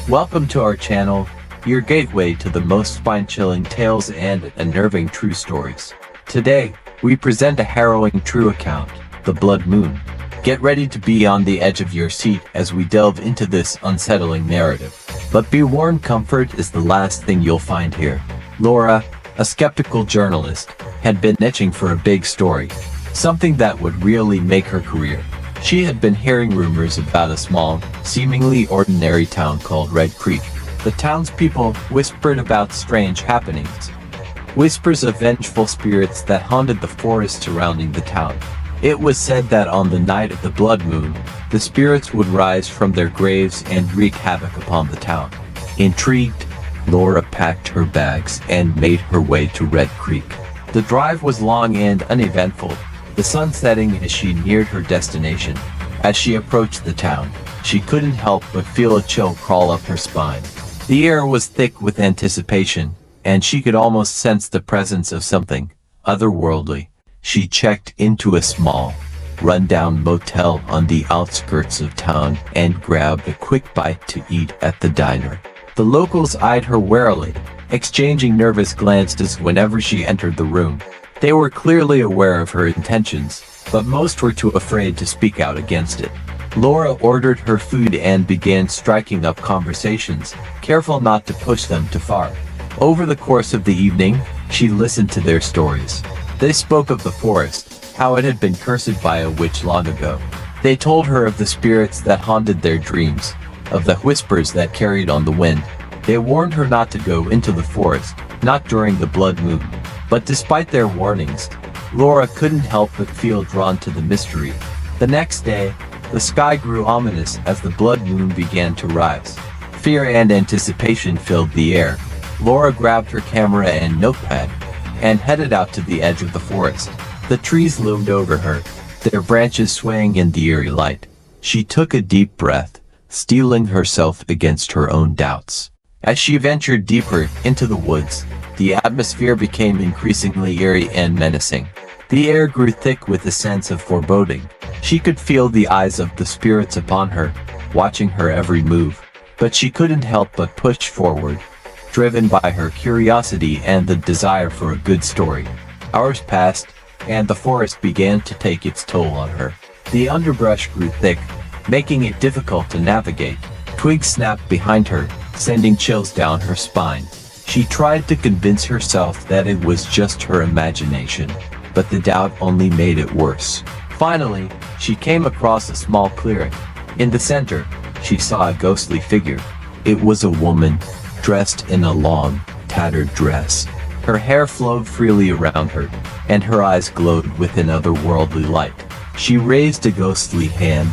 Welcome to our channel, your gateway to the most spine-chilling tales and unnerving true stories. Today, we present a harrowing true account, the Blood Moon. Get ready to be on the edge of your seat as we delve into this unsettling narrative. But be warned, comfort is the last thing you'll find here. Laura, a skeptical journalist, had been itching for a big story, something that would really make her career. She had been hearing rumors about a small, seemingly ordinary town called Red Creek. The townspeople whispered about strange happenings, whispers of vengeful spirits that haunted the forest surrounding the town. It was said that on the night of the blood moon, the spirits would rise from their graves and wreak havoc upon the town. Intrigued, Laura packed her bags and made her way to Red Creek. The drive was long and uneventful, the sun setting as she neared her destination. As she approached the town, she couldn't help but feel a chill crawl up her spine. The air was thick with anticipation, and she could almost sense the presence of something otherworldly. She checked into a small, run-down motel on the outskirts of town and grabbed a quick bite to eat at the diner. The locals eyed her warily, exchanging nervous glances whenever she entered the room. They were clearly aware of her intentions, but most were too afraid to speak out against it. Laura ordered her food and began striking up conversations, careful not to push them too far. Over the course of the evening, she listened to their stories. They spoke of the forest, how it had been cursed by a witch long ago. They told her of the spirits that haunted their dreams, of the whispers that carried on the wind. They warned her not to go into the forest, not during the blood moon. But despite their warnings, Laura couldn't help but feel drawn to the mystery. The next day, the sky grew ominous as the blood moon began to rise. Fear and anticipation filled the air. Laura grabbed her camera and notepad and headed out to the edge of the forest. The trees loomed over her, their branches swaying in the eerie light. She took a deep breath, steeling herself against her own doubts. As she ventured deeper into the woods, the atmosphere became increasingly eerie and menacing. The air grew thick with a sense of foreboding. She could feel the eyes of the spirits upon her, watching her every move. But she couldn't help but push forward, driven by her curiosity and the desire for a good story. Hours passed, and the forest began to take its toll on her. The underbrush grew thick, making it difficult to navigate. Twigs snapped behind her, sending chills down her spine. She tried to convince herself that it was just her imagination, but the doubt only made it worse. Finally, she came across a small clearing. In the center, she saw a ghostly figure. It was a woman, dressed in a long, tattered dress. Her hair flowed freely around her, and her eyes glowed with an otherworldly light. She raised a ghostly hand,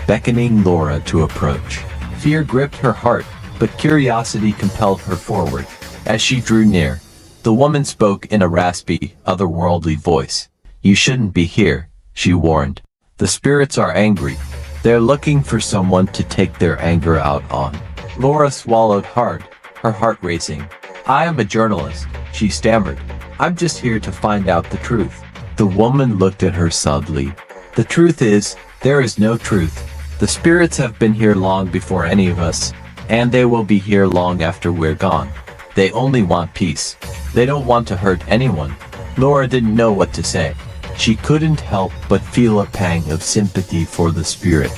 beckoning Laura to approach. Fear gripped her heart, but curiosity compelled her forward. As she drew near, the woman spoke in a raspy, otherworldly voice. "You shouldn't be here," she warned. "The spirits are angry. They're looking for someone to take their anger out on." Laura swallowed hard, her heart racing. "I am a journalist," she stammered. "I'm just here to find out the truth." The woman looked at her sadly. "The truth is, there is no truth. The spirits have been here long before any of us, and they will be here long after we're gone. They only want peace. They don't want to hurt anyone." Laura didn't know what to say. She couldn't help but feel a pang of sympathy for the spirit.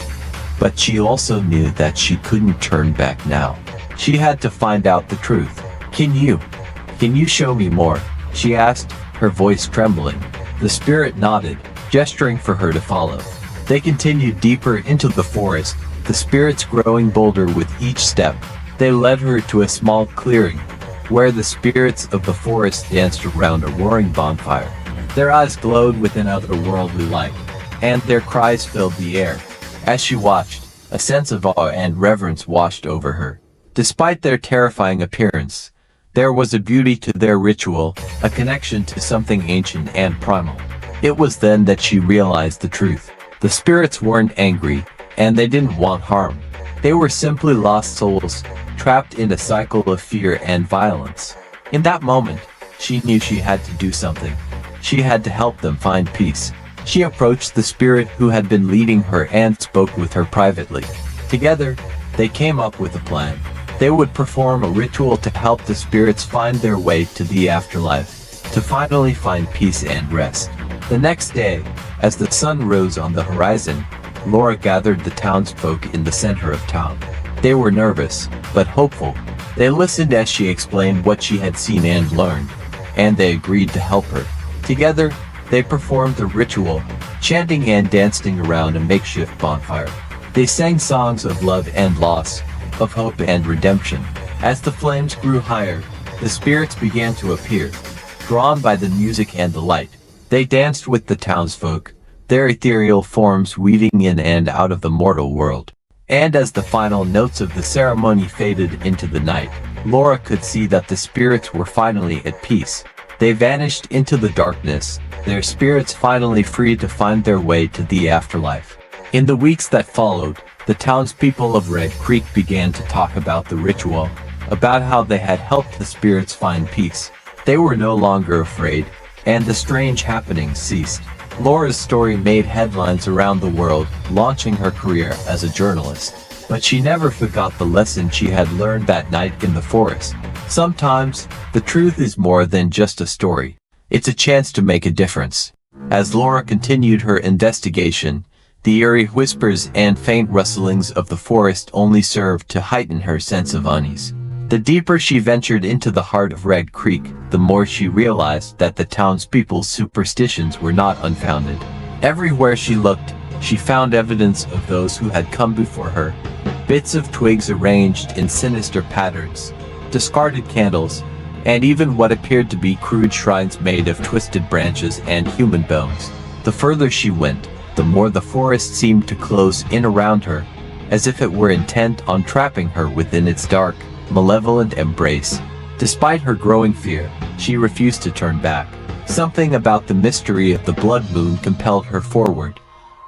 But she also knew that she couldn't turn back now. She had to find out the truth. Can you show me more?" she asked, her voice trembling. The spirit nodded, gesturing for her to follow. They continued deeper into the forest, the spirits growing bolder with each step. They led her to a small clearing, where the spirits of the forest danced around a roaring bonfire. Their eyes glowed with an otherworldly light, and their cries filled the air. As she watched, a sense of awe and reverence washed over her. Despite their terrifying appearance, there was a beauty to their ritual, a connection to something ancient and primal. It was then that she realized the truth. The spirits weren't angry, and they didn't want harm. They were simply lost souls, trapped in a cycle of fear and violence. In that moment, she knew she had to do something. She had to help them find peace. She approached the spirit who had been leading her and spoke with her privately. Together, they came up with a plan. They would perform a ritual to help the spirits find their way to the afterlife, to finally find peace and rest. The next day, as the sun rose on the horizon, Laura gathered the townsfolk in the center of town. They were nervous, but hopeful. They listened as she explained what she had seen and learned, and they agreed to help her. Together, they performed the ritual, chanting and dancing around a makeshift bonfire. They sang songs of love and loss, of hope and redemption. As the flames grew higher, the spirits began to appear, drawn by the music and the light. They danced with the townsfolk, their ethereal forms weaving in and out of the mortal world. And as the final notes of the ceremony faded into the night, Laura could see that the spirits were finally at peace. They vanished into the darkness, their spirits finally free to find their way to the afterlife. In the weeks that followed, the townspeople of Red Creek began to talk about the ritual, about how they had helped the spirits find peace. They were no longer afraid, and the strange happenings ceased. Laura's story made headlines around the world, launching her career as a journalist. But she never forgot the lesson she had learned that night in the forest. Sometimes, the truth is more than just a story. It's a chance to make a difference. As Laura continued her investigation, the eerie whispers and faint rustlings of the forest only served to heighten her sense of unease. The deeper she ventured into the heart of Red Creek, the more she realized that the townspeople's superstitions were not unfounded. Everywhere she looked, she found evidence of those who had come before her. Bits of twigs arranged in sinister patterns, discarded candles, and even what appeared to be crude shrines made of twisted branches and human bones. The further she went, the more the forest seemed to close in around her, as if it were intent on trapping her within its dark, malevolent embrace. Despite her growing fear, she refused to turn back. Something about the mystery of the blood moon compelled her forward,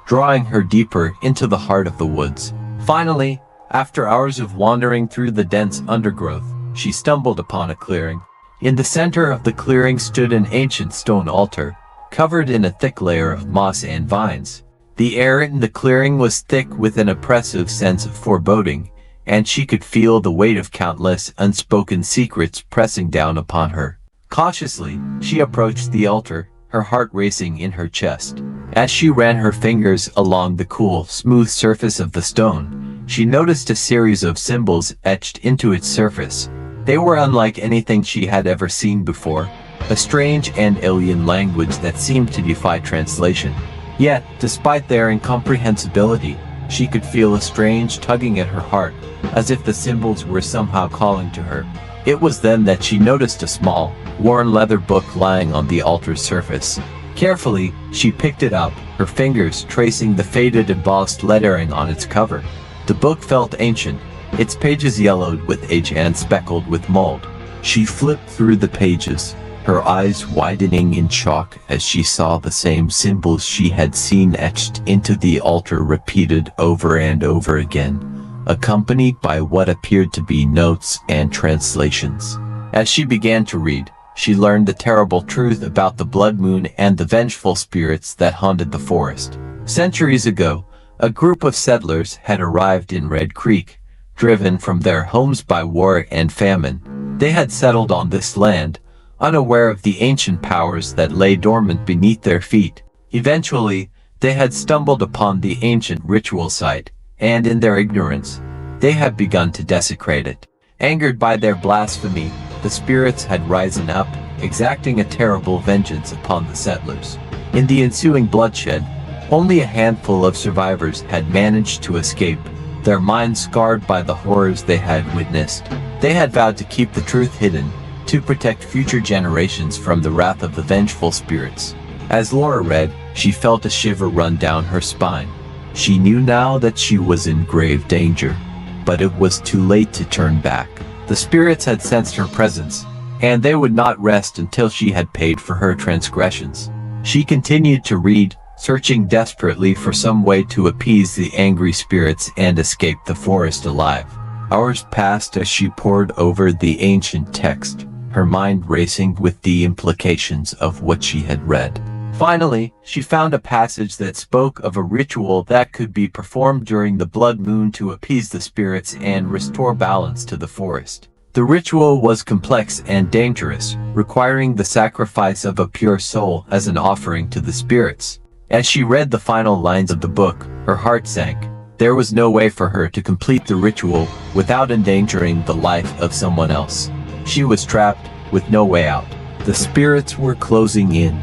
drawing her deeper into the heart of the woods. Finally, after hours of wandering through the dense undergrowth, she stumbled upon a clearing. In the center of the clearing stood an ancient stone altar, covered in a thick layer of moss and vines. The air in the clearing was thick with an oppressive sense of foreboding, and she could feel the weight of countless unspoken secrets pressing down upon her. Cautiously, she approached the altar, her heart racing in her chest. As she ran her fingers along the cool, smooth surface of the stone, she noticed a series of symbols etched into its surface. They were unlike anything she had ever seen before, a strange and alien language that seemed to defy translation. Yet, despite their incomprehensibility, she could feel a strange tugging at her heart, as if the symbols were somehow calling to her. It was then that she noticed a small, worn leather book lying on the altar's surface. Carefully, she picked it up, her fingers tracing the faded embossed lettering on its cover. The book felt ancient, its pages yellowed with age and speckled with mold. She flipped through the pages, her eyes widening in shock as she saw the same symbols she had seen etched into the altar repeated over and over again, accompanied by what appeared to be notes and translations. As she began to read, she learned the terrible truth about the blood moon and the vengeful spirits that haunted the forest. Centuries ago, a group of settlers had arrived in Red Creek, driven from their homes by war and famine. They had settled on this land, unaware of the ancient powers that lay dormant beneath their feet. Eventually, they had stumbled upon the ancient ritual site, and in their ignorance, they had begun to desecrate it. Angered by their blasphemy, the spirits had risen up, exacting a terrible vengeance upon the settlers. In the ensuing bloodshed, only a handful of survivors had managed to escape, their minds scarred by the horrors they had witnessed. They had vowed to keep the truth hidden, to protect future generations from the wrath of the vengeful spirits. As Laura read, she felt a shiver run down her spine. She knew now that she was in grave danger, but it was too late to turn back. The spirits had sensed her presence, and they would not rest until she had paid for her transgressions. She continued to read, searching desperately for some way to appease the angry spirits and escape the forest alive. Hours passed as she pored over the ancient text, her mind racing with the implications of what she had read. Finally, she found a passage that spoke of a ritual that could be performed during the blood moon to appease the spirits and restore balance to the forest. The ritual was complex and dangerous, requiring the sacrifice of a pure soul as an offering to the spirits. As she read the final lines of the book, her heart sank. There was no way for her to complete the ritual without endangering the life of someone else. She was trapped, with no way out. The spirits were closing in,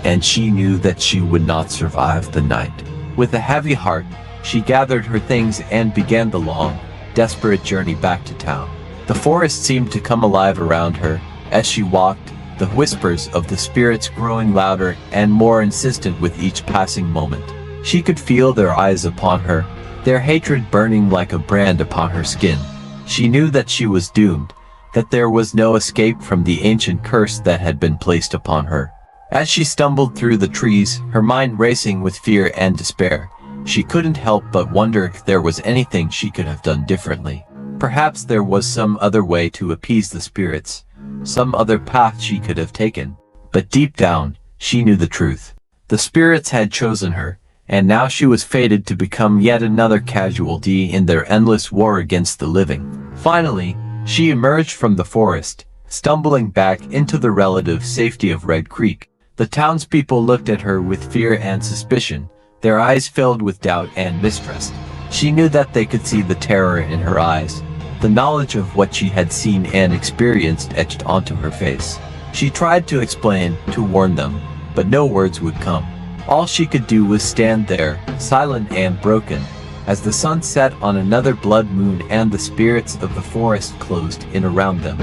and she knew that she would not survive the night. With a heavy heart, she gathered her things and began the long, desperate journey back to town. The forest seemed to come alive around her. As she walked, the whispers of the spirits growing louder and more insistent with each passing moment. She could feel their eyes upon her, their hatred burning like a brand upon her skin. She knew that she was doomed, that there was no escape from the ancient curse that had been placed upon her. As she stumbled through the trees, her mind racing with fear and despair, she couldn't help but wonder if there was anything she could have done differently. Perhaps there was some other way to appease the spirits, some other path she could have taken. But deep down, she knew the truth. The spirits had chosen her, and now she was fated to become yet another casualty in their endless war against the living. Finally, she emerged from the forest, stumbling back into the relative safety of Red Creek. The townspeople looked at her with fear and suspicion, their eyes filled with doubt and mistrust. She knew that they could see the terror in her eyes, the knowledge of what she had seen and experienced etched onto her face. She tried to explain, to warn them, but no words would come. All she could do was stand there, silent and broken, as the sun set on another blood moon and the spirits of the forest closed in around them,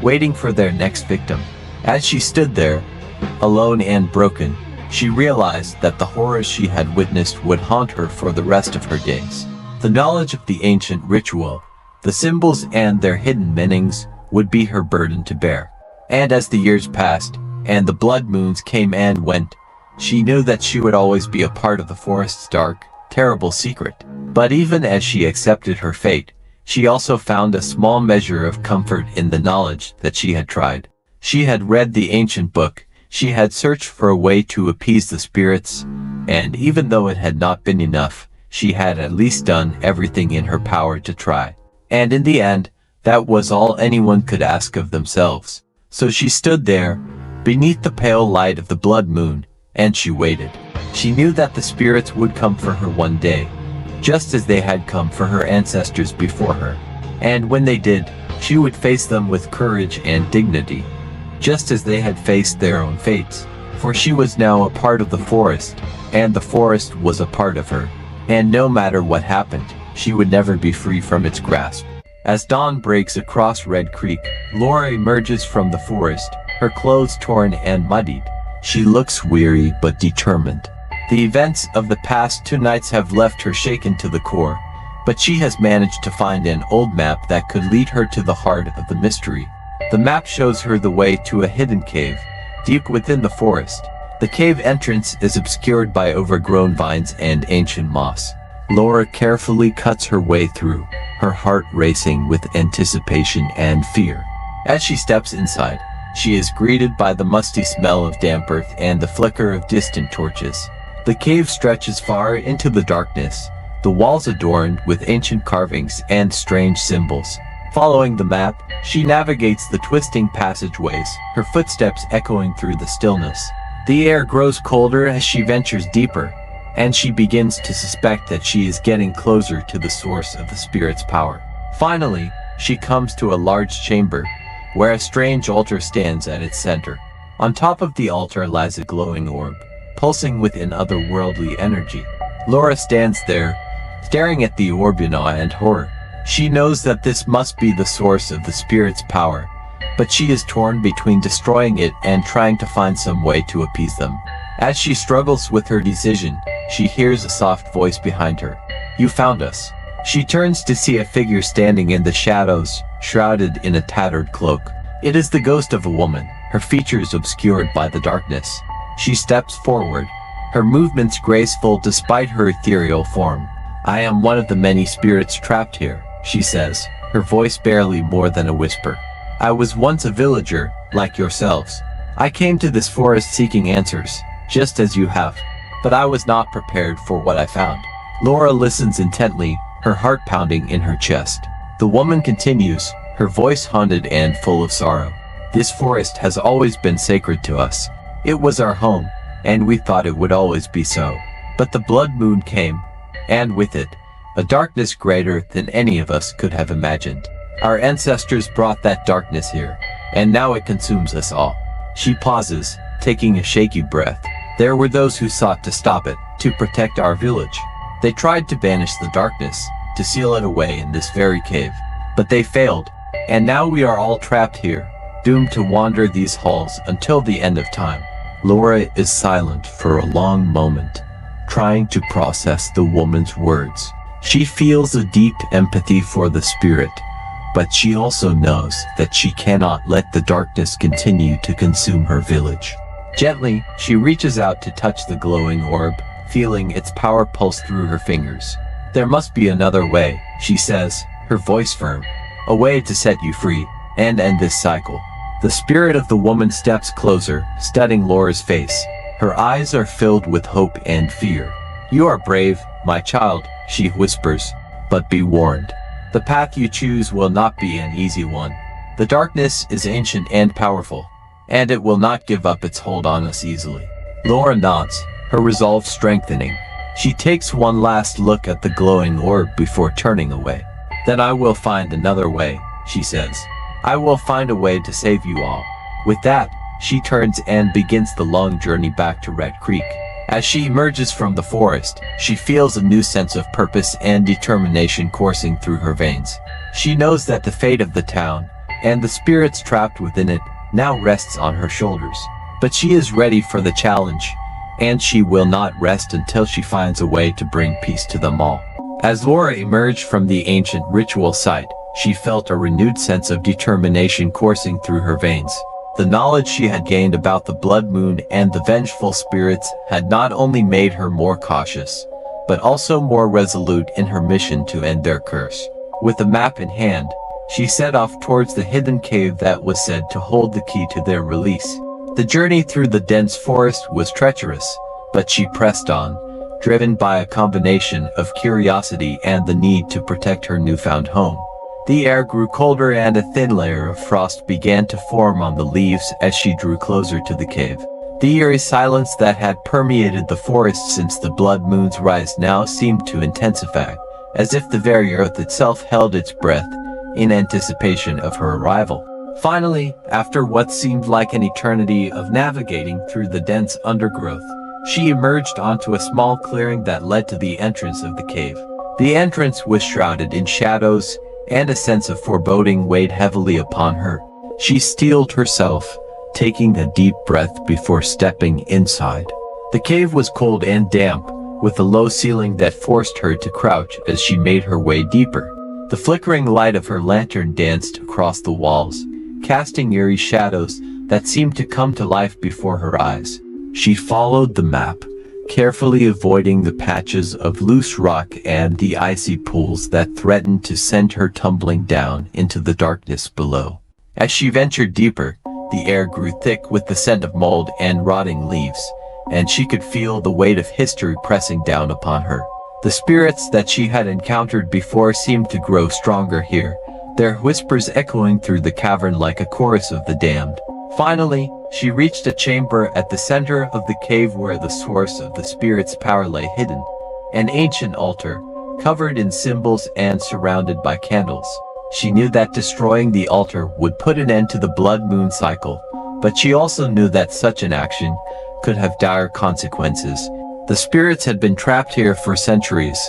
waiting for their next victim. As she stood there, alone and broken, she realized that the horrors she had witnessed would haunt her for the rest of her days. The knowledge of the ancient ritual, the symbols and their hidden meanings, would be her burden to bear. And as the years passed, and the blood moons came and went, she knew that she would always be a part of the forest's dark, terrible secret. But even as she accepted her fate, she also found a small measure of comfort in the knowledge that she had tried. She had read the ancient book, she had searched for a way to appease the spirits, and even though it had not been enough, she had at least done everything in her power to try. And in the end, that was all anyone could ask of themselves. So she stood there, beneath the pale light of the blood moon, and she waited. She knew that the spirits would come for her one day, just as they had come for her ancestors before her. And when they did, she would face them with courage and dignity, just as they had faced their own fates. For she was now a part of the forest, and the forest was a part of her. And no matter what happened, she would never be free from its grasp. As dawn breaks across Red Creek, Laura emerges from the forest, her clothes torn and muddied. She looks weary but determined. The events of the past 2 nights have left her shaken to the core, but she has managed to find an old map that could lead her to the heart of the mystery. The map shows her the way to a hidden cave, deep within the forest. The cave entrance is obscured by overgrown vines and ancient moss. Laura carefully cuts her way through, her heart racing with anticipation and fear. As she steps inside, she is greeted by the musty smell of damp earth and the flicker of distant torches. The cave stretches far into the darkness, the walls adorned with ancient carvings and strange symbols. Following the map, she navigates the twisting passageways, her footsteps echoing through the stillness. The air grows colder as she ventures deeper, and she begins to suspect that she is getting closer to the source of the spirit's power. Finally, she comes to a large chamber, where a strange altar stands at its center. On top of the altar lies a glowing orb, pulsing with an otherworldly energy. Laura stands there, staring at the orb in awe and horror. She knows that this must be the source of the spirit's power, but she is torn between destroying it and trying to find some way to appease them. As she struggles with her decision, she hears a soft voice behind her. "You found us." She turns to see a figure standing in the shadows, shrouded in a tattered cloak. It is the ghost of a woman, her features obscured by the darkness. She steps forward, her movements graceful despite her ethereal form. "I am one of the many spirits trapped here," she says, her voice barely more than a whisper. "I was once a villager, like yourselves. I came to this forest seeking answers, just as you have. But I was not prepared for what I found. Laura listens intently, her heart pounding in her chest. The woman continues, her voice haunted and full of sorrow. This forest has always been sacred to us. It was our home, and we thought it would always be so. But the blood moon came, and with it, a darkness greater than any of us could have imagined. Our ancestors brought that darkness here, and now it consumes us all. She pauses, taking a shaky breath. There were those who sought to stop it, to protect our village. They tried to banish the darkness, to seal it away in this very cave. But they failed, and now we are all trapped here, doomed to wander these halls until the end of time. Laura is silent for a long moment, trying to process the woman's words. She feels a deep empathy for the spirit, but she also knows that she cannot let the darkness continue to consume her village. Gently, she reaches out to touch the glowing orb, feeling its power pulse through her fingers. There must be another way, she says, her voice firm. A way to set you free, and end this cycle. The spirit of the woman steps closer, studying Laura's face. Her eyes are filled with hope and fear. You are brave, my child, she whispers, but be warned. The path you choose will not be an easy one. The darkness is ancient and powerful, and it will not give up its hold on us easily. Laura nods, her resolve strengthening. She takes one last look at the glowing orb before turning away. Then I will find another way, she says. I will find a way to save you all. With that, she turns and begins the long journey back to Red Creek. As she emerges from the forest, she feels a new sense of purpose and determination coursing through her veins. She knows that the fate of the town, and the spirits trapped within it, now rests on her shoulders. But she is ready for the challenge, and she will not rest until she finds a way to bring peace to them all. As Laura emerged from the ancient ritual site, she felt a renewed sense of determination coursing through her veins. The knowledge she had gained about the blood moon and the vengeful spirits had not only made her more cautious, but also more resolute in her mission to end their curse. With the map in hand, she set off towards the hidden cave that was said to hold the key to their release. The journey through the dense forest was treacherous, but she pressed on, driven by a combination of curiosity and the need to protect her newfound home. The air grew colder and a thin layer of frost began to form on the leaves as she drew closer to the cave. The eerie silence that had permeated the forest since the blood moon's rise now seemed to intensify, as if the very earth itself held its breath in anticipation of her arrival. Finally, after what seemed like an eternity of navigating through the dense undergrowth, she emerged onto a small clearing that led to the entrance of the cave. The entrance was shrouded in shadows, and a sense of foreboding weighed heavily upon her. She steeled herself, taking a deep breath before stepping inside. The cave was cold and damp, with a low ceiling that forced her to crouch as she made her way deeper. The flickering light of her lantern danced across the walls, casting eerie shadows that seemed to come to life before her eyes. She followed the map, carefully avoiding the patches of loose rock and the icy pools that threatened to send her tumbling down into the darkness below. As she ventured deeper, the air grew thick with the scent of mold and rotting leaves, and she could feel the weight of history pressing down upon her. The spirits that she had encountered before seemed to grow stronger here, their whispers echoing through the cavern like a chorus of the damned. Finally, she reached a chamber at the center of the cave where the source of the spirit's power lay hidden, an ancient altar, covered in symbols and surrounded by candles. She knew that destroying the altar would put an end to the blood moon cycle, but she also knew that such an action could have dire consequences. The spirits had been trapped here for centuries,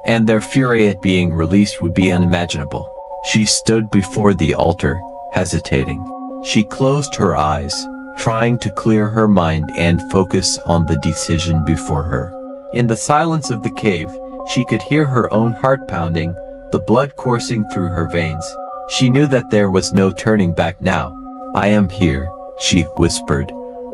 and their fury at being released would be unimaginable. She stood before the altar, hesitating. She closed her eyes, trying to clear her mind and focus on the decision before her. In the silence of the cave, she could hear her own heart pounding, the blood coursing through her veins. She knew that there was no turning back now. I am here, she whispered,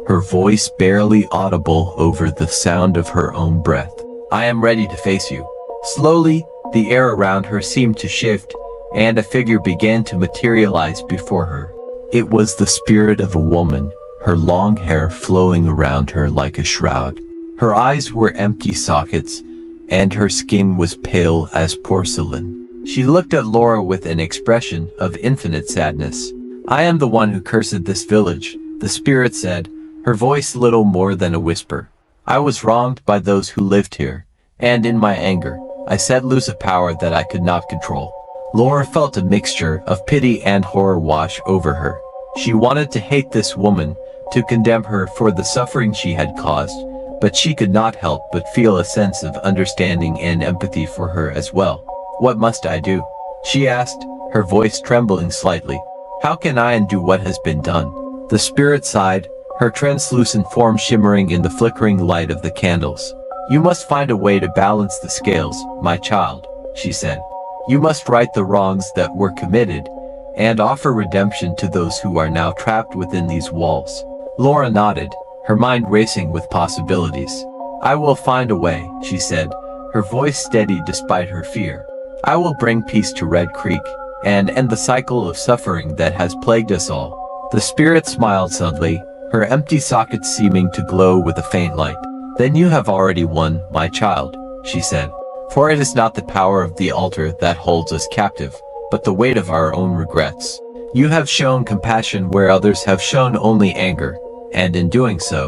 her voice barely audible over the sound of her own breath. I am ready to face you. Slowly, the air around her seemed to shift, and a figure began to materialize before her. It was the spirit of a woman, her long hair flowing around her like a shroud. Her eyes were empty sockets, and her skin was pale as porcelain. She looked at Laura with an expression of infinite sadness. "I am the one who cursed this village," the spirit said, her voice little more than a whisper. "I was wronged by those who lived here, and in my anger, I set loose a power that I could not control." Laura felt a mixture of pity and horror wash over her. She wanted to hate this woman, to condemn her for the suffering she had caused, but she could not help but feel a sense of understanding and empathy for her as well. "What must I do?" she asked, her voice trembling slightly. "How can I undo what has been done?" The spirit sighed, her translucent form shimmering in the flickering light of the candles. "You must find a way to balance the scales, my child," she said. "You must right the wrongs that were committed, and offer redemption to those who are now trapped within these walls." Laura nodded, her mind racing with possibilities. "I will find a way," she said, her voice steady despite her fear. "I will bring peace to Red Creek, and end the cycle of suffering that has plagued us all." The spirit smiled suddenly, her empty sockets seeming to glow with a faint light. "Then you have already won, my child," she said. "For it is not the power of the altar that holds us captive, but the weight of our own regrets. You have shown compassion where others have shown only anger, and in doing so,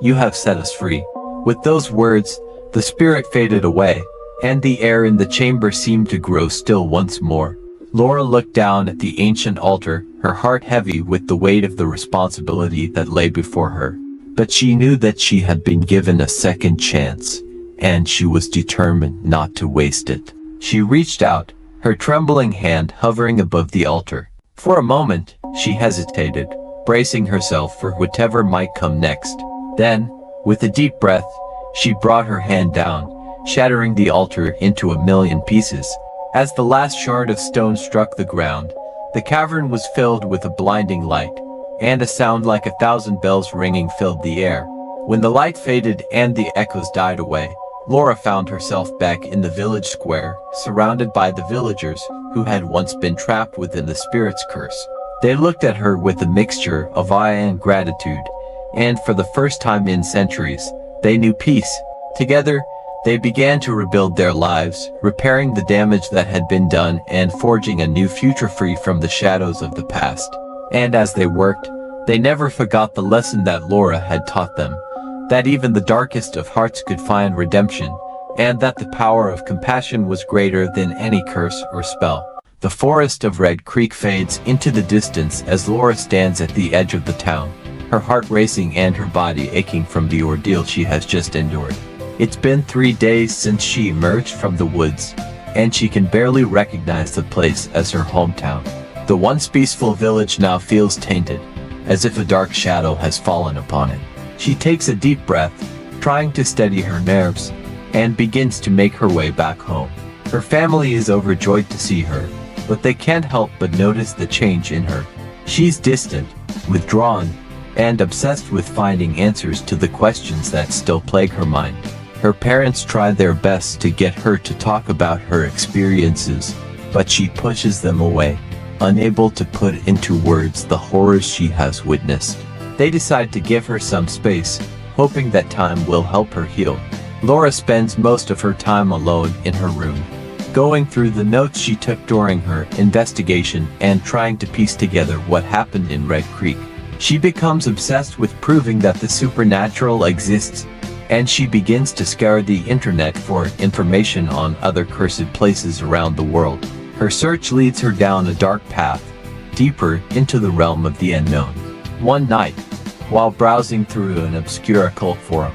you have set us free." With those words, the spirit faded away, and the air in the chamber seemed to grow still once more. Laura looked down at the ancient altar, her heart heavy with the weight of the responsibility that lay before her. But she knew that she had been given a second chance, and she was determined not to waste it. She reached out, her trembling hand hovering above the altar. For a moment, she hesitated, bracing herself for whatever might come next. Then, with a deep breath, she brought her hand down, shattering the altar into a million pieces. As the last shard of stone struck the ground, the cavern was filled with a blinding light, and a sound like 1,000 bells ringing filled the air. When the light faded and the echoes died away, Laura found herself back in the village square, surrounded by the villagers who had once been trapped within the spirit's curse. They looked at her with a mixture of awe and gratitude, and for the first time in centuries, they knew peace. Together, they began to rebuild their lives, repairing the damage that had been done and forging a new future free from the shadows of the past. And as they worked, they never forgot the lesson that Laura had taught them, that even the darkest of hearts could find redemption, and that the power of compassion was greater than any curse or spell. The forest of Red Creek fades into the distance as Laura stands at the edge of the town, her heart racing and her body aching from the ordeal she has just endured. It's been 3 days since she emerged from the woods, and she can barely recognize the place as her hometown. The once peaceful village now feels tainted, as if a dark shadow has fallen upon it. She takes a deep breath, trying to steady her nerves, and begins to make her way back home. Her family is overjoyed to see her, but they can't help but notice the change in her. She's distant, withdrawn, and obsessed with finding answers to the questions that still plague her mind. Her parents try their best to get her to talk about her experiences, but she pushes them away, unable to put into words the horrors she has witnessed. They decide to give her some space, hoping that time will help her heal. Laura spends most of her time alone in her room, going through the notes she took during her investigation and trying to piece together what happened in Red Creek. She becomes obsessed with proving that the supernatural exists, and she begins to scour the internet for information on other cursed places around the world. Her search leads her down a dark path, deeper into the realm of the unknown. One night, while browsing through an obscure occult forum,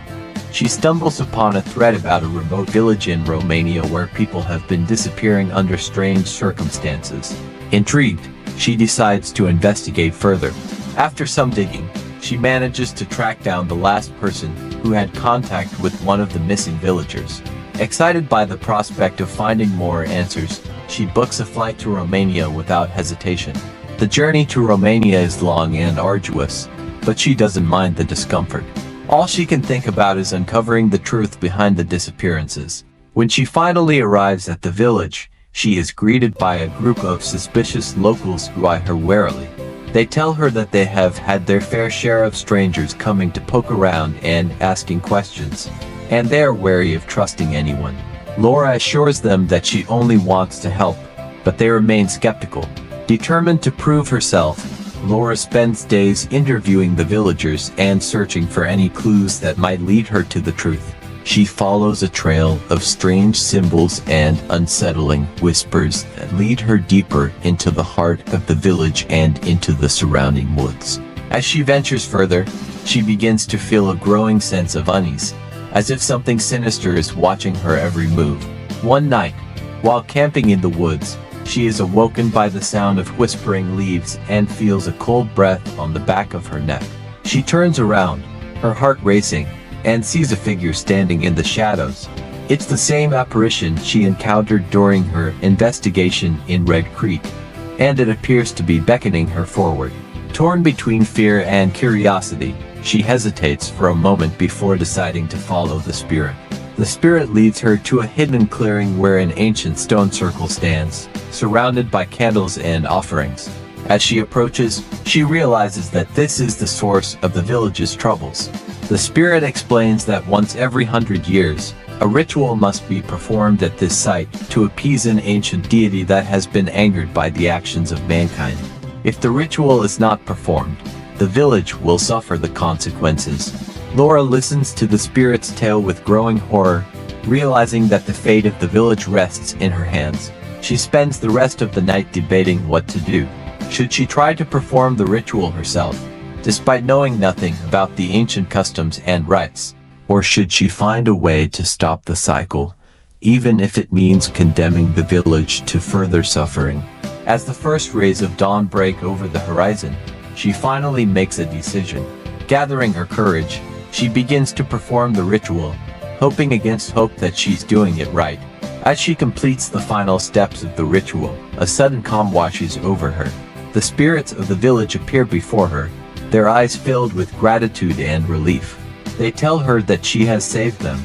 she stumbles upon a thread about a remote village in Romania where people have been disappearing under strange circumstances. Intrigued, she decides to investigate further. After some digging, she manages to track down the last person who had contact with one of the missing villagers. Excited by the prospect of finding more answers, she books a flight to Romania without hesitation. The journey to Romania is long and arduous, but she doesn't mind the discomfort. All she can think about is uncovering the truth behind the disappearances. When she finally arrives at the village, she is greeted by a group of suspicious locals who eye her warily. They tell her that they have had their fair share of strangers coming to poke around and asking questions, and they are wary of trusting anyone. Laura assures them that she only wants to help, but they remain skeptical. Determined to prove herself, Laura spends days interviewing the villagers and searching for any clues that might lead her to the truth. She follows a trail of strange symbols and unsettling whispers that lead her deeper into the heart of the village and into the surrounding woods. As she ventures further, she begins to feel a growing sense of unease, as if something sinister is watching her every move. One night, while camping in the woods, she is awoken by the sound of whispering leaves and feels a cold breath on the back of her neck. She turns around, her heart racing, and sees a figure standing in the shadows. It's the same apparition she encountered during her investigation in Red Creek, and it appears to be beckoning her forward. Torn between fear and curiosity, she hesitates for a moment before deciding to follow the spirit. The spirit leads her to a hidden clearing where an ancient stone circle stands, surrounded by candles and offerings. As she approaches, she realizes that this is the source of the village's troubles. The spirit explains that once every 100 years, a ritual must be performed at this site to appease an ancient deity that has been angered by the actions of mankind. If the ritual is not performed, the village will suffer the consequences. Laura listens to the spirit's tale with growing horror, realizing that the fate of the village rests in her hands. She spends the rest of the night debating what to do. Should she try to perform the ritual herself, despite knowing nothing about the ancient customs and rites? Or should she find a way to stop the cycle, even if it means condemning the village to further suffering? As the first rays of dawn break over the horizon, she finally makes a decision. Gathering her courage, she begins to perform the ritual, hoping against hope that she's doing it right. As she completes the final steps of the ritual, a sudden calm washes over her. The spirits of the village appear before her, their eyes filled with gratitude and relief. They tell her that she has saved them,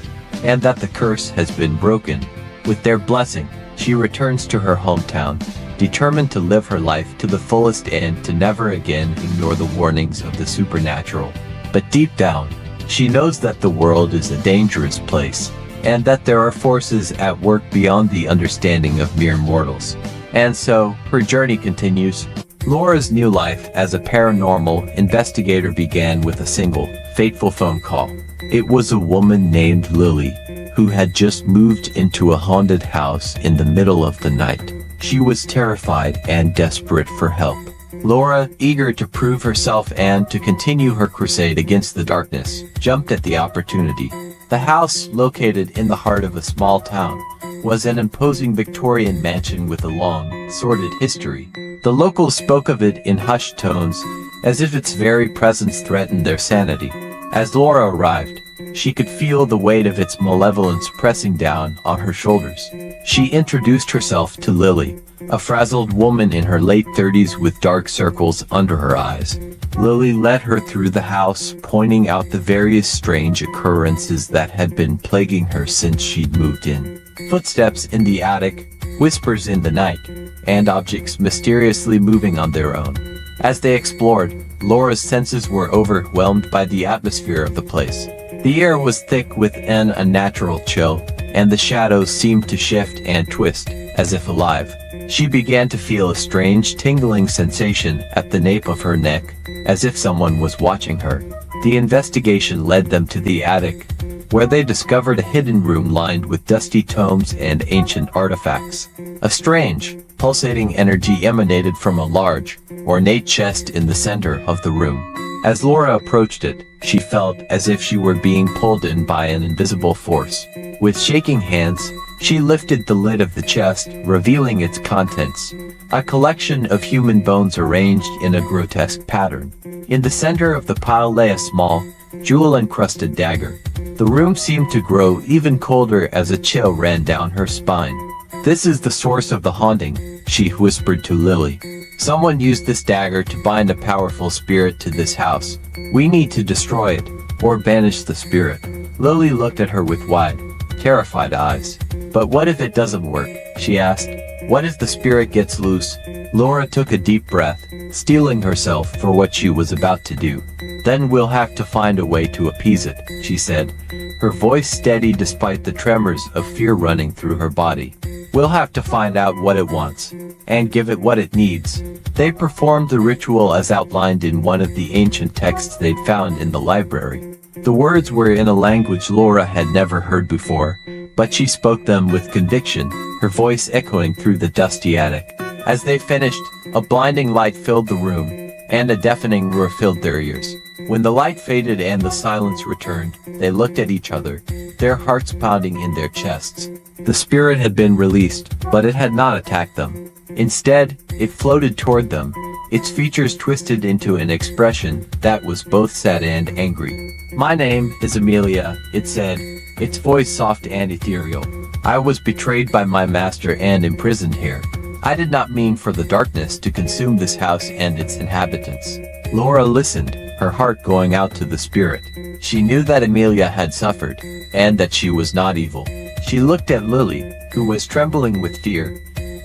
and that the curse has been broken. With their blessing, she returns to her hometown, determined to live her life to the fullest and to never again ignore the warnings of the supernatural. But deep down, she knows that the world is a dangerous place, and that there are forces at work beyond the understanding of mere mortals. And so, her journey continues. Laura's new life as a paranormal investigator began with a single, fateful phone call. It was a woman named Lily, who had just moved into a haunted house in the middle of the night. She was terrified and desperate for help. Laura, eager to prove herself and to continue her crusade against the darkness, jumped at the opportunity. The house, located in the heart of a small town, was an imposing Victorian mansion with a long, sordid history. The locals spoke of it in hushed tones, as if its very presence threatened their sanity. As Laura arrived, she could feel the weight of its malevolence pressing down on her shoulders. She introduced herself to Lily, a frazzled woman in her late 30s with dark circles under her eyes. Lily led her through the house, pointing out the various strange occurrences that had been plaguing her since she'd moved in. Footsteps in the attic, whispers in the night, and objects mysteriously moving on their own. As they explored, Laura's senses were overwhelmed by the atmosphere of the place. The air was thick with an unnatural chill, and the shadows seemed to shift and twist, as if alive. She began to feel a strange tingling sensation at the nape of her neck, as if someone was watching her. The investigation led them to the attic, where they discovered a hidden room lined with dusty tomes and ancient artifacts. A strange, pulsating energy emanated from a large, ornate chest in the center of the room. As Laura approached it, she felt as if she were being pulled in by an invisible force. With shaking hands, she lifted the lid of the chest, revealing its contents. A collection of human bones arranged in a grotesque pattern. In the center of the pile lay a small, jewel-encrusted dagger. The room seemed to grow even colder as a chill ran down her spine. "This is the source of the haunting," she whispered to Lily. "Someone used this dagger to bind a powerful spirit to this house. We need to destroy it, or banish the spirit." Lily looked at her with wide, terrified eyes. "But what if it doesn't work?" she asked. "What if the spirit gets loose?" Laura took a deep breath, steeling herself for what she was about to do. Then we'll have to find a way to appease it, she said, her voice steady despite the tremors of fear running through her body. We'll have to find out what it wants, and give it what it needs. They performed the ritual as outlined in one of the ancient texts they'd found in the library. The words were in a language Laura had never heard before, but she spoke them with conviction, her voice echoing through the dusty attic. As they finished, a blinding light filled the room, and a deafening roar filled their ears. When the light faded and the silence returned, they looked at each other, their hearts pounding in their chests. The spirit had been released, but it had not attacked them. Instead, it floated toward them, its features twisted into an expression that was both sad and angry. "My name is Amelia," it said, its voice soft and ethereal. "I was betrayed by my master and imprisoned here. I did not mean for the darkness to consume this house and its inhabitants." Laura listened, her heart going out to the spirit. She knew that Amelia had suffered, and that she was not evil. She looked at Lily, who was trembling with fear,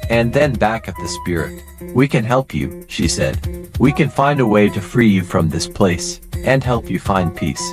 and then back at the spirit. "We can help you," she said. "We can find a way to free you from this place, and help you find peace."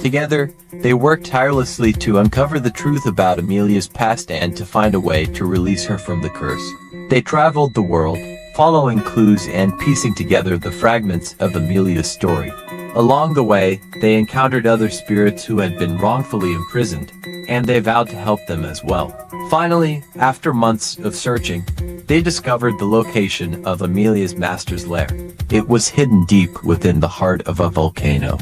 Together, they worked tirelessly to uncover the truth about Amelia's past and to find a way to release her from the curse. They traveled the world, following clues and piecing together the fragments of Amelia's story. Along the way, they encountered other spirits who had been wrongfully imprisoned, and they vowed to help them as well. Finally, after months of searching, they discovered the location of Amelia's master's lair. It was hidden deep within the heart of a volcano,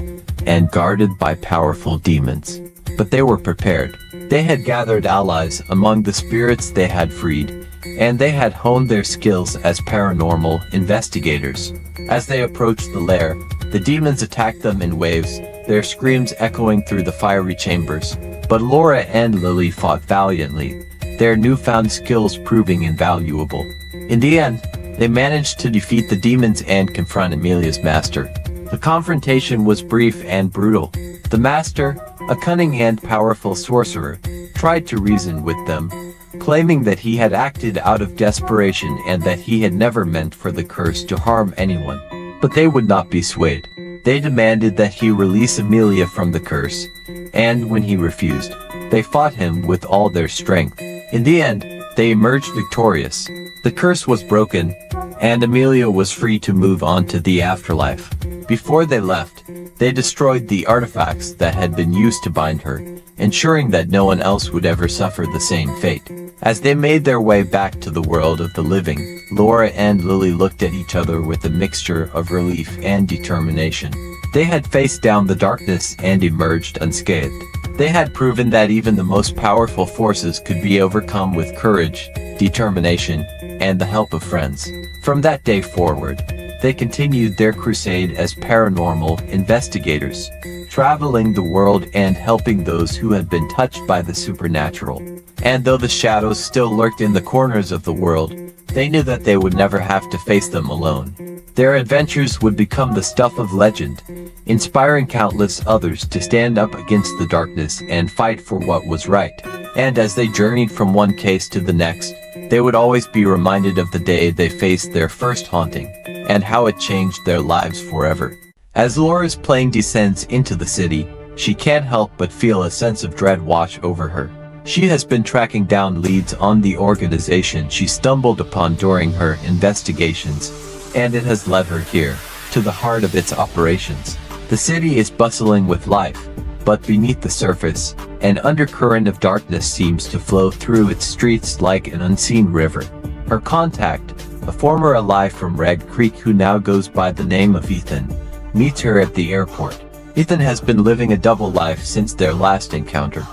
and guarded by powerful demons. But they were prepared. They had gathered allies among the spirits they had freed, and they had honed their skills as paranormal investigators. As they approached the lair, the demons attacked them in waves, their screams echoing through the fiery chambers. But Laura and Lily fought valiantly, their newfound skills proving invaluable. In the end, they managed to defeat the demons and confront Amelia's master. The confrontation was brief and brutal. The master, a cunning and powerful sorcerer, tried to reason with them, claiming that he had acted out of desperation and that he had never meant for the curse to harm anyone. But they would not be swayed. They demanded that he release Amelia from the curse, and when he refused, they fought him with all their strength. In the end, they emerged victorious. The curse was broken, and Amelia was free to move on to the afterlife. Before they left, they destroyed the artifacts that had been used to bind her, ensuring that no one else would ever suffer the same fate. As they made their way back to the world of the living, Laura and Lily looked at each other with a mixture of relief and determination. They had faced down the darkness and emerged unscathed. They had proven that even the most powerful forces could be overcome with courage, determination, and the help of friends. From that day forward, they continued their crusade as paranormal investigators, traveling the world and helping those who had been touched by the supernatural. And though the shadows still lurked in the corners of the world, they knew that they would never have to face them alone. Their adventures would become the stuff of legend, inspiring countless others to stand up against the darkness and fight for what was right. And as they journeyed from one case to the next, they would always be reminded of the day they faced their first haunting, and how it changed their lives forever. As Laura's plane descends into the city, she can't help but feel a sense of dread wash over her. She has been tracking down leads on the organization she stumbled upon during her investigations, and it has led her here, to the heart of its operations. The city is bustling with life, but beneath the surface, an undercurrent of darkness seems to flow through its streets like an unseen river. Her contact, a former ally from Red Creek who now goes by the name of Ethan, meets her at the airport. Ethan has been living a double life since their last encounter.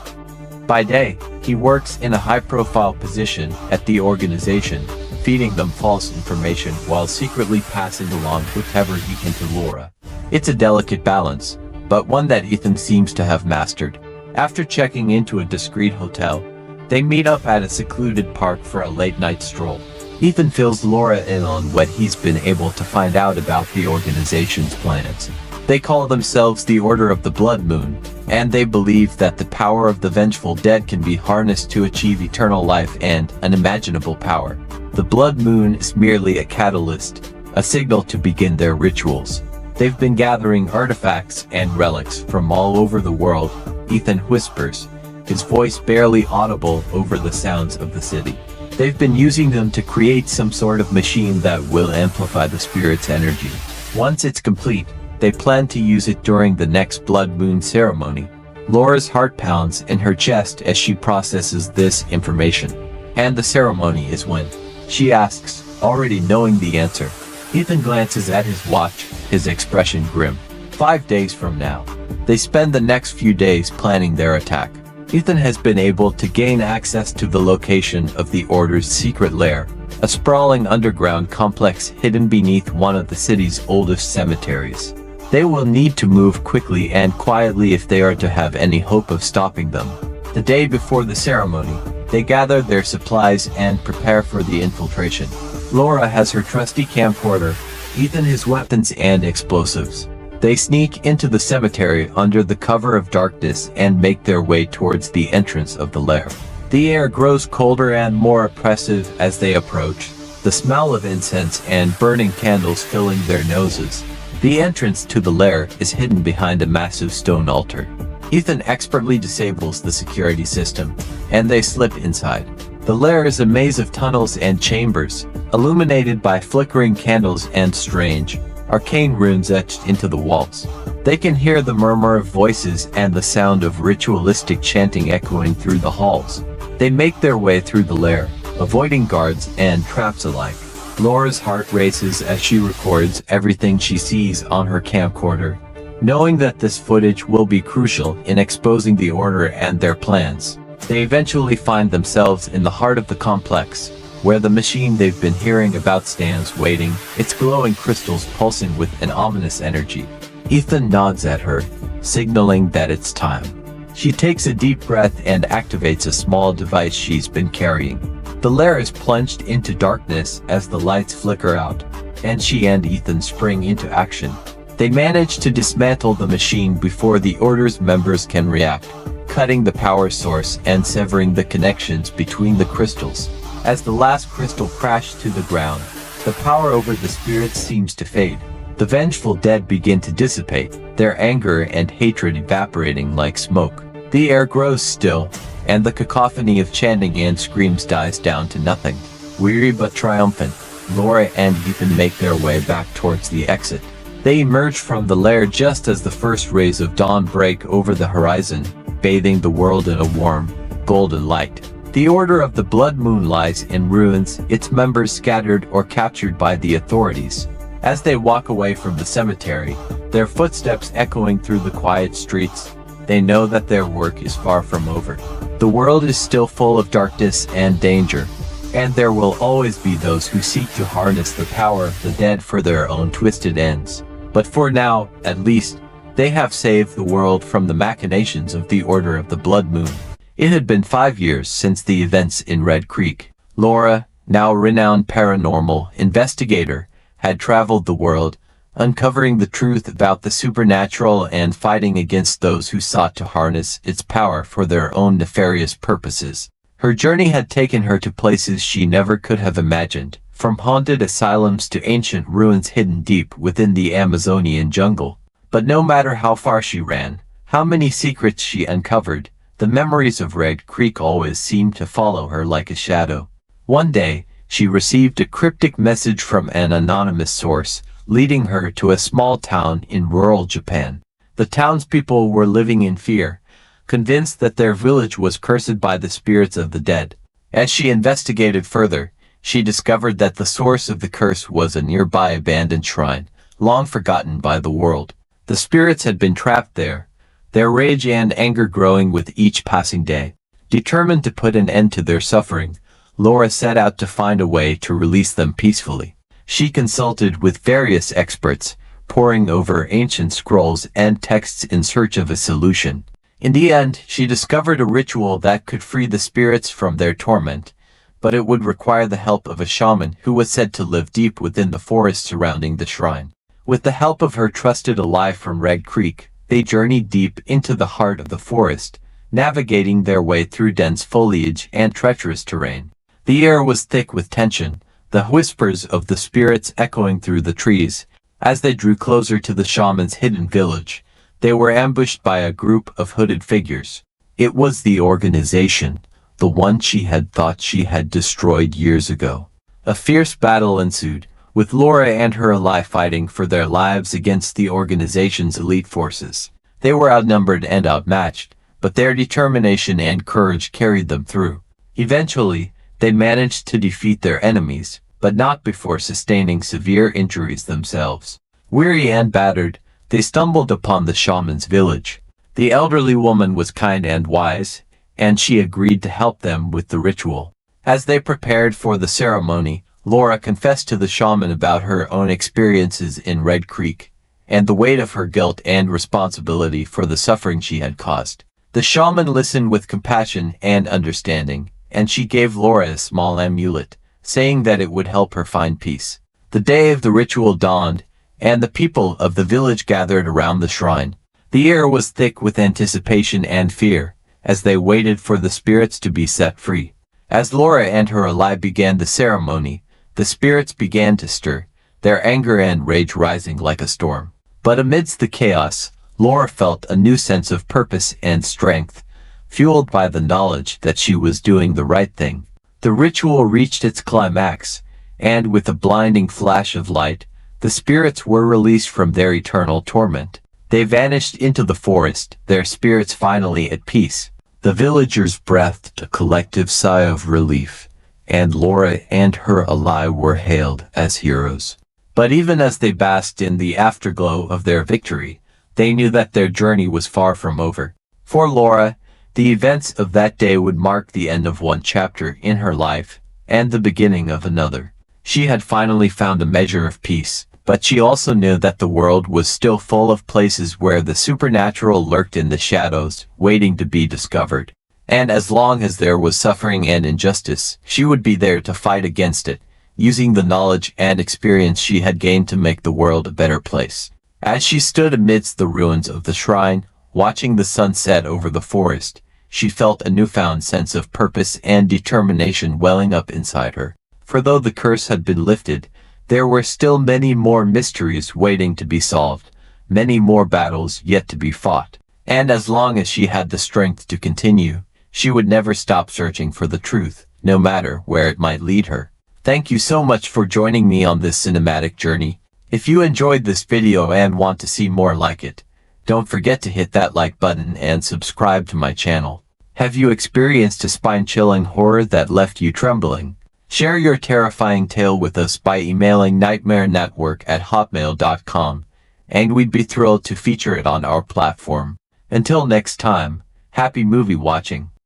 By day, he works in a high-profile position at the organization, feeding them false information while secretly passing along whatever he can to Laura. It's a delicate balance, but one that Ethan seems to have mastered. After checking into a discreet hotel, they meet up at a secluded park for a late-night stroll. Ethan fills Laura in on what he's been able to find out about the organization's plans. They call themselves the Order of the Blood Moon, and they believe that the power of the vengeful dead can be harnessed to achieve eternal life and unimaginable power. The Blood Moon is merely a catalyst, a signal to begin their rituals. They've been gathering artifacts and relics from all over the world, Ethan whispers, his voice barely audible over the sounds of the city. They've been using them to create some sort of machine that will amplify the spirit's energy. Once it's complete, they plan to use it during the next blood moon ceremony. Laura's heart pounds in her chest as she processes this information. And the ceremony is when? She asks, already knowing the answer. Ethan glances at his watch, his expression grim. 5 days from now. They spend the next few days planning their attack. Ethan has been able to gain access to the location of the Order's secret lair, a sprawling underground complex hidden beneath one of the city's oldest cemeteries. They will need to move quickly and quietly if they are to have any hope of stopping them. The day before the ceremony, they gather their supplies and prepare for the infiltration. Laura has her trusty camcorder, Ethan his weapons and explosives. They sneak into the cemetery under the cover of darkness and make their way towards the entrance of the lair. The air grows colder and more oppressive as they approach, the smell of incense and burning candles filling their noses. The entrance to the lair is hidden behind a massive stone altar. Ethan expertly disables the security system, and they slip inside. The lair is a maze of tunnels and chambers, illuminated by flickering candles and strange, arcane runes etched into the walls. They can hear the murmur of voices and the sound of ritualistic chanting echoing through the halls. They make their way through the lair, avoiding guards and traps alike. Laura's heart races as she records everything she sees on her camcorder, knowing that this footage will be crucial in exposing the Order and their plans. They eventually find themselves in the heart of the complex, where the machine they've been hearing about stands waiting, its glowing crystals pulsing with an ominous energy. Ethan nods at her, signaling that it's time. She takes a deep breath and activates a small device she's been carrying. The lair is plunged into darkness as the lights flicker out, and she and Ethan spring into action. They manage to dismantle the machine before the Order's members can react, cutting the power source and severing the connections between the crystals. As the last crystal crashed to the ground, the power over the spirits seems to fade. The vengeful dead begin to dissipate, their anger and hatred evaporating like smoke. The air grows still, and the cacophony of chanting and screams dies down to nothing. Weary but triumphant, Laura and Ethan make their way back towards the exit. They emerge from the lair just as the first rays of dawn break over the horizon, bathing the world in a warm, golden light. The Order of the Blood Moon lies in ruins, its members scattered or captured by the authorities. As they walk away from the cemetery, their footsteps echoing through the quiet streets, they know that their work is far from over. The world is still full of darkness and danger, and there will always be those who seek to harness the power of the dead for their own twisted ends. But for now, at least, they have saved the world from the machinations of the Order of the Blood Moon. It had been 5 years since the events in Red Creek. Laura, now renowned paranormal investigator, had traveled the world, uncovering the truth about the supernatural and fighting against those who sought to harness its power for their own nefarious purposes. Her journey had taken her to places she never could have imagined, from haunted asylums to ancient ruins hidden deep within the Amazonian jungle. But no matter how far she ran, how many secrets she uncovered, the memories of Red Creek always seemed to follow her like a shadow. One day, she received a cryptic message from an anonymous source, leading her to a small town in rural Japan. The townspeople were living in fear, convinced that their village was cursed by the spirits of the dead. As she investigated further, she discovered that the source of the curse was a nearby abandoned shrine, long forgotten by the world. The spirits had been trapped there, their rage and anger growing with each passing day. Determined to put an end to their suffering, Laura set out to find a way to release them peacefully. She consulted with various experts, poring over ancient scrolls and texts in search of a solution. In the end, she discovered a ritual that could free the spirits from their torment, but it would require the help of a shaman who was said to live deep within the forest surrounding the shrine. With the help of her trusted ally from Red Creek, they journeyed deep into the heart of the forest, navigating their way through dense foliage and treacherous terrain. The air was thick with tension, the whispers of the spirits echoing through the trees. As they drew closer to the shaman's hidden village, they were ambushed by a group of hooded figures. It was the organization, the one she had thought she had destroyed years ago. A fierce battle ensued, with Laura and her ally fighting for their lives against the organization's elite forces. They were outnumbered and outmatched, but their determination and courage carried them through. Eventually, they managed to defeat their enemies, but not before sustaining severe injuries themselves. Weary and battered, they stumbled upon the shaman's village. The elderly woman was kind and wise, and she agreed to help them with the ritual. As they prepared for the ceremony, Laura confessed to the shaman about her own experiences in Red Creek, and the weight of her guilt and responsibility for the suffering she had caused. The shaman listened with compassion and understanding, and she gave Laura a small amulet, saying that it would help her find peace. The day of the ritual dawned, and the people of the village gathered around the shrine. The air was thick with anticipation and fear, as they waited for the spirits to be set free. As Laura and her ally began the ceremony, the spirits began to stir, their anger and rage rising like a storm. But amidst the chaos, Laura felt a new sense of purpose and strength, fueled by the knowledge that she was doing the right thing. The ritual reached its climax, and with a blinding flash of light, the spirits were released from their eternal torment. They vanished into the forest, their spirits finally at peace. The villagers breathed a collective sigh of relief, and Laura and her ally were hailed as heroes. But even as they basked in the afterglow of their victory, they knew that their journey was far from over. For Laura, the events of that day would mark the end of one chapter in her life, and the beginning of another. She had finally found a measure of peace, but she also knew that the world was still full of places where the supernatural lurked in the shadows, waiting to be discovered. And as long as there was suffering and injustice, she would be there to fight against it, using the knowledge and experience she had gained to make the world a better place. As she stood amidst the ruins of the shrine, watching the sun set over the forest, she felt a newfound sense of purpose and determination welling up inside her. For though the curse had been lifted, there were still many more mysteries waiting to be solved, many more battles yet to be fought. And as long as she had the strength to continue, she would never stop searching for the truth, no matter where it might lead her. Thank you so much for joining me on this cinematic journey. If you enjoyed this video and want to see more like it, don't forget to hit that like button and subscribe to my channel. Have you experienced a spine-chilling horror that left you trembling? Share your terrifying tale with us by emailing nightmarenetwork@hotmail.com, and we'd be thrilled to feature it on our platform. Until next time, happy movie watching.